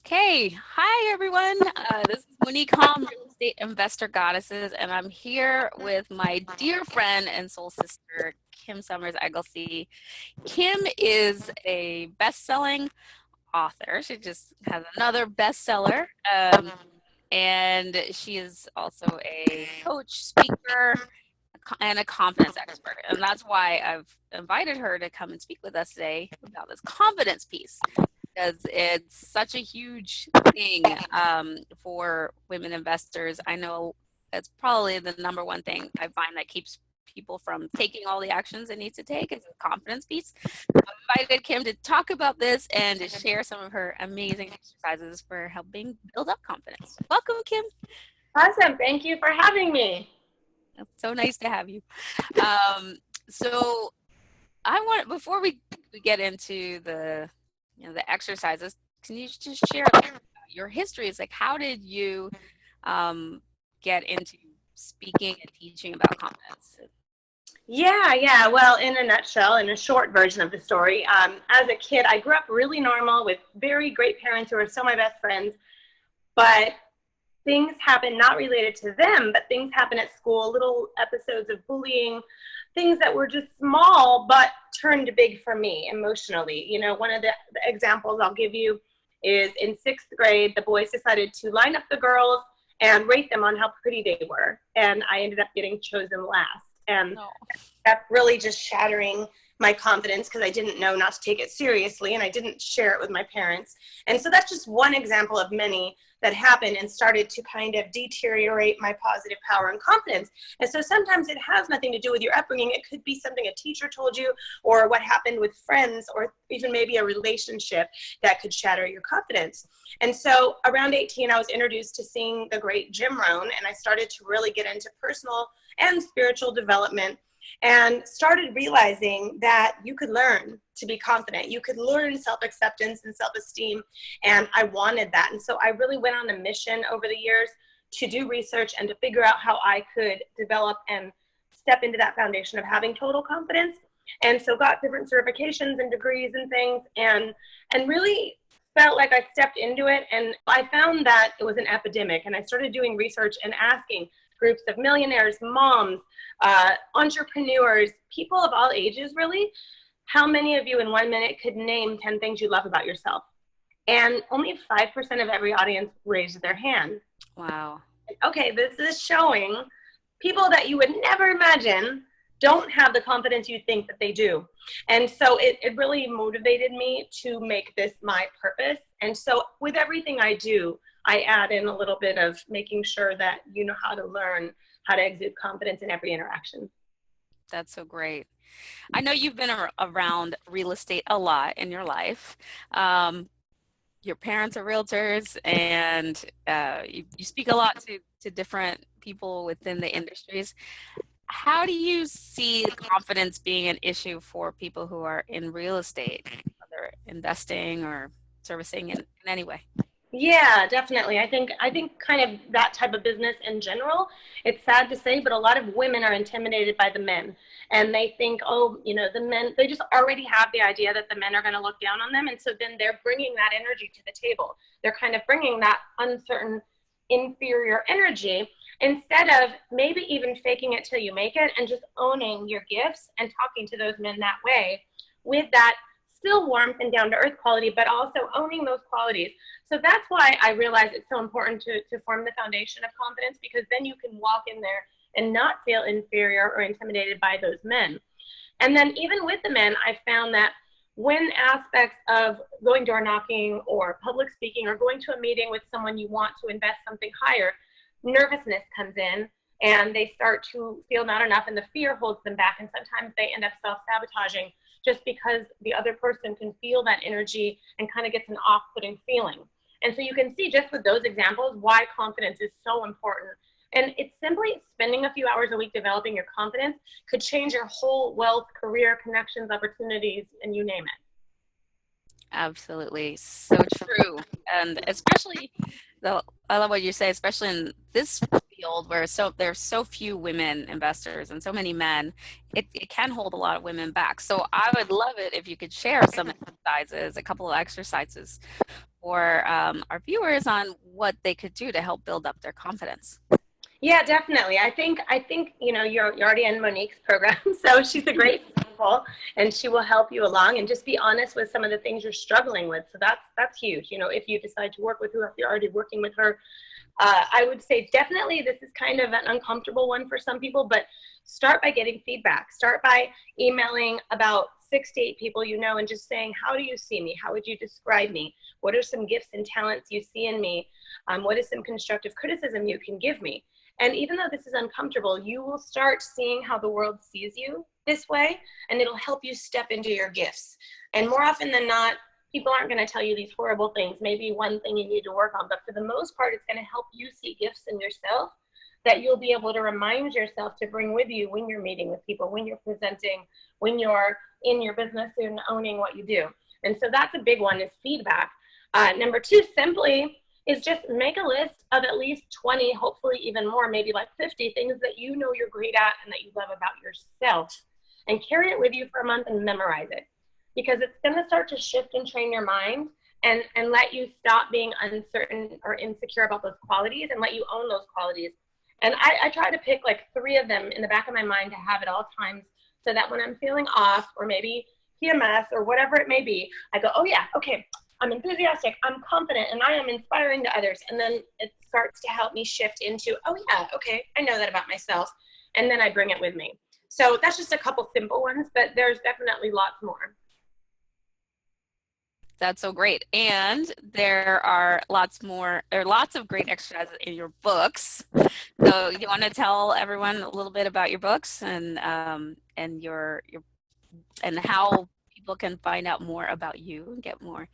Okay, hi everyone. This is Monique Hom, Real Estate Investor Goddesses, and I'm here with my dear friend and soul sister, Kim Somers Egelsee. Kim is a best-selling author. She just has another bestseller, and she is also a coach, speaker, and a confidence expert. And that's why I've invited her to come and speak with us today about this confidence piece because it's such a huge thing for women investors. I know it's probably the number one thing I find that keeps people from taking all the actions they need to take is the confidence piece. I invited Kim to talk about this and to share some of her amazing exercises for helping build up confidence. Welcome, Kim. Awesome. Thank you for having me. It's so nice to have you. Um, so I want before we get into the exercises, can you just share like your history? It's like how did you um, get into speaking and teaching about confidence? Yeah. Well, in a nutshell, in a short version of the story, as a kid, I grew up really normal with very great parents who are still my best friends. But things happen not related to them, but things happen at school, little episodes of bullying, things that were just small but turned big for me emotionally. One of the examples I'll give you is in sixth grade, the boys decided to line up the girls and rate them on how pretty they were. And I ended up getting chosen last. And No. kept really just shattering my confidence because I didn't know not to take it seriously and I didn't share it with my parents. And so that's just one example of many that happened and started to kind of deteriorate my positive power and confidence. And so sometimes it has nothing to do with your upbringing. It could be something a teacher told you or what happened with friends or even maybe a relationship that could shatter your confidence. And so around 18, I was introduced to seeing the great Jim Rohn, and I started to really get into personal and spiritual development and started realizing that you could learn to be confident. You could learn self-acceptance and self-esteem, and I wanted that. And so I really went on a mission over the years to do research and to figure out how I could develop and step into that foundation of having total confidence. And so got different certifications and degrees and things, and really felt like I stepped into it. And I found that it was an epidemic, and I started doing research and asking groups of millionaires, moms, entrepreneurs, people of all ages, really, how many of you in 1 minute could name 10 things you love about yourself? And only 5% of every audience raised their hand. Wow. Okay, this is showing people that you would never imagine don't have the confidence you think that they do. And so it really motivated me to make this my purpose. And so with everything I do, I add in a little bit of making sure that you know how to learn how to exude confidence in every interaction. That's so great. I know you've been around real estate a lot in your life. Um, your parents are realtors, and you speak a lot to different people within the industries. How do you see confidence being an issue for people who are in real estate, whether investing or servicing in any way? Yeah, definitely. I think kind of that type of business in general, it's sad to say, but a lot of women are intimidated by the men. And they think, oh, the men, they just already have the idea that the men are going to look down on them. And so then they're bringing that energy to the table. They're kind of bringing that uncertain, inferior energy instead of maybe even faking it till you make it and just owning your gifts and talking to those men that way with that still warmth and down to earth quality, but also owning those qualities. So that's why I realize it's so important to form the foundation of confidence, because then you can walk in there and not feel inferior or intimidated by those men. And then even with the men, I found that when aspects of going door knocking or public speaking or going to a meeting with someone you want to invest something higher, nervousness comes in and they start to feel not enough and the fear holds them back. And sometimes they end up self-sabotaging just because the other person can feel that energy and kind of gets an off-putting feeling. And so you can see just with those examples why confidence is so important. And it's simply spending a few hours a week developing your confidence could change your whole wealth, career, connections, opportunities, and you name it. Absolutely. So true. And especially though I love what you say, especially in this field where there's so few women investors and so many men, it can hold a lot of women back. So I would love it if you could share some exercises, a couple of exercises for our viewers on what they could do to help build up their confidence. Yeah, definitely. I think you're already in Monique's program, so she's a great example, and she will help you along. And just be honest with some of the things you're struggling with. So that's huge. If you decide to work with her, if you're already working with her, I would say definitely this is kind of an uncomfortable one for some people, but start by getting feedback. Start by emailing about 6 to 8 people and just saying, how do you see me? How would you describe me? What are some gifts and talents you see in me? What is some constructive criticism you can give me? And even though this is uncomfortable, you will start seeing how the world sees you this way, and it'll help you step into your gifts. And more often than not, people aren't going to tell you these horrible things, maybe one thing you need to work on, but for the most part, it's going to help you see gifts in yourself that you'll be able to remind yourself to bring with you when you're meeting with people, when you're presenting, when you're in your business and owning what you do. And so that's a big one, is feedback. Number two, simply, is just make a list of at least 20, hopefully even more, maybe like 50 things that you know you're great at and that you love about yourself, and carry it with you for a month and memorize it, because it's going to start to shift and train your mind and let you stop being uncertain or insecure about those qualities and let you own those qualities. And I try to pick like 3 of them in the back of my mind to have at all times, so that when I'm feeling off or maybe PMS or whatever it may be, I go, oh yeah, okay, I'm enthusiastic, I'm confident, and I am inspiring to others. And then it starts to help me shift into, oh yeah, okay, I know that about myself. And then I bring it with me. So that's just a couple simple ones, but there's definitely lots more. That's so great. And there are lots of great exercises in your books. So you want to tell everyone a little bit about your books and your and how people can find out more about you and get more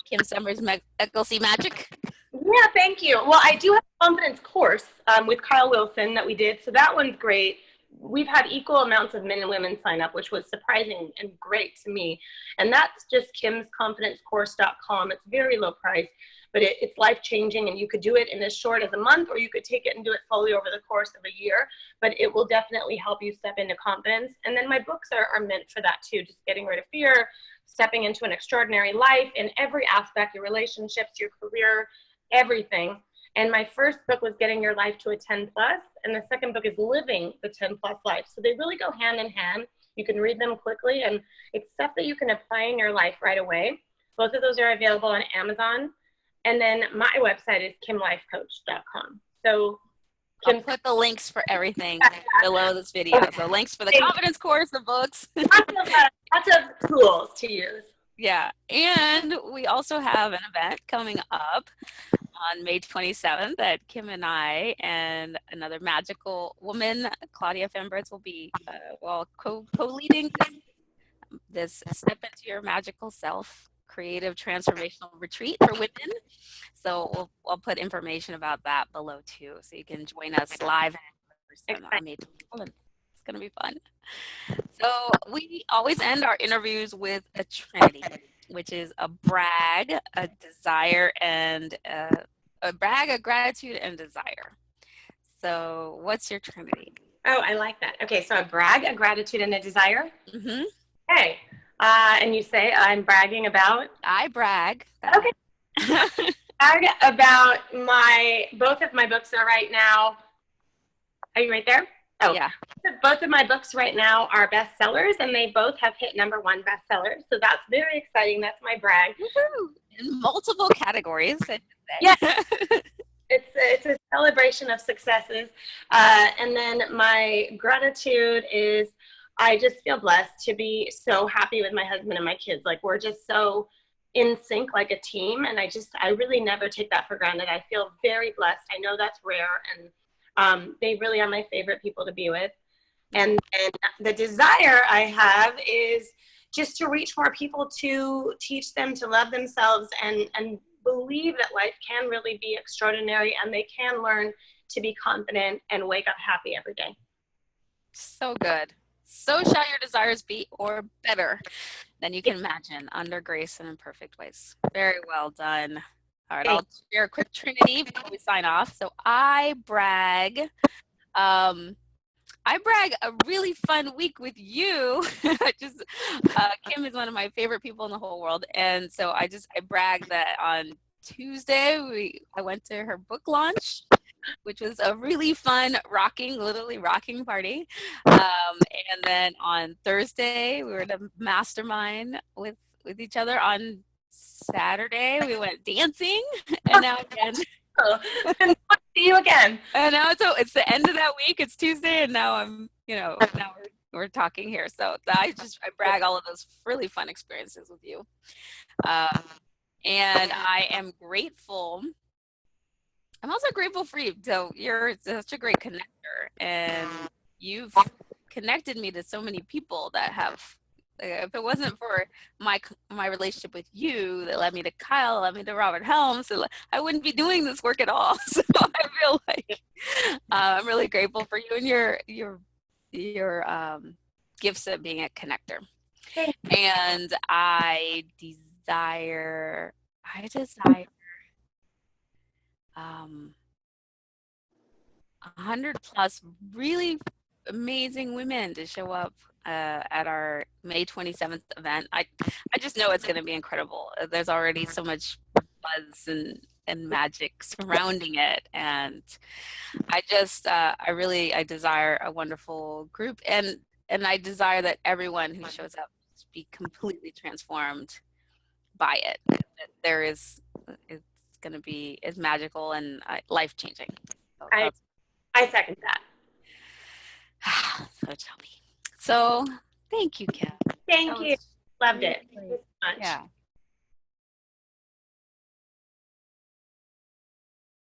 Kim Somers Egelsee magic? Yeah, thank you. Well, I do have a confidence course with Kyle Wilson that we did, so that one's great. We've had equal amounts of men and women sign up, which was surprising and great to me. And that's just kimsconfidencecourse.com. It's very low price, but it's life-changing, and you could do it in as short as a month, or you could take it and do it slowly over the course of a year, but it will definitely help you step into confidence. And then my books are meant for that too, just getting rid of fear, stepping into an extraordinary life in every aspect, your relationships, your career, everything. And my first book was Getting Your Life to a 10 plus, and the second book is Living the 10 plus life. So they really go hand in hand. You can read them quickly, and it's stuff that you can apply in your life right away. Both of those are available on Amazon. And then my website is kimlifecoach.com. So I'll put the links for everything below this video. So links for the confidence course, the books. Lots of tools to use. Yeah. And we also have an event coming up on May 27th that Kim and I and another magical woman, Claudia Femberts, will be co-leading this Step Into Your Magical Self creative transformational retreat for women. So we'll put information about that below too, so you can join us live in person on May 27th. It's going to be fun. So we always end our interviews with a trinity, which is a brag, a desire, and a brag, a gratitude, and desire. So what's your trinity? Oh, I like that. Okay, so a brag, a gratitude, and a desire. Mm-hmm. Okay. And you say I'm bragging about? I brag. Okay. Brag about both of my books are right now. Are you right there? Oh, yeah. Both of my books right now are bestsellers, and they both have hit #1 bestsellers. So that's very exciting. That's my brag. Woo-hoo. In multiple categories. Yeah. It's a celebration of successes. And then my gratitude is I just feel blessed to be so happy with my husband and my kids. Like, we're just so in sync, like a team. And I really never take that for granted. I feel very blessed. I know that's rare. And they really are my favorite people to be with. And the desire I have is just to reach more people, to teach them to love themselves and believe that life can really be extraordinary, and they can learn to be confident and wake up happy every day. So good. So shall your desires be, or better than you can imagine, under grace and in perfect ways. Very well done. All right, Thanks. I'll share a quick trinity before we sign off. So I brag. I brag a really fun week with you. Just Kim is one of my favorite people in the whole world, and so I brag that on Tuesday I went to her book launch, which was a really fun, literally rocking party. And then on Thursday, we were at a mastermind with each other. On Saturday, we went dancing, and now again, And see you again. and now it's the end of that week. It's Tuesday, and now now we're talking here. So I brag all of those really fun experiences with you, um, and I am grateful. I'm also grateful for you. So you're such a great connector, and you've connected me to so many people that have. If it wasn't for my relationship with you that led me to Kyle, led me to Robert Helms, I wouldn't be doing this work at all. So I feel like I'm really grateful for you and your gifts at being a connector. And I desire 100 plus really amazing women to show up at our May 27th event. I just know it's going to be incredible. There's already so much buzz and magic surrounding it, and I desire a wonderful group, and I desire that everyone who shows up be completely transformed by it. That there is it's going to be is magical and life changing. So I second that. so tell me. So thank you, Kim. Thank you. Loved it. Thank you so much. Yeah.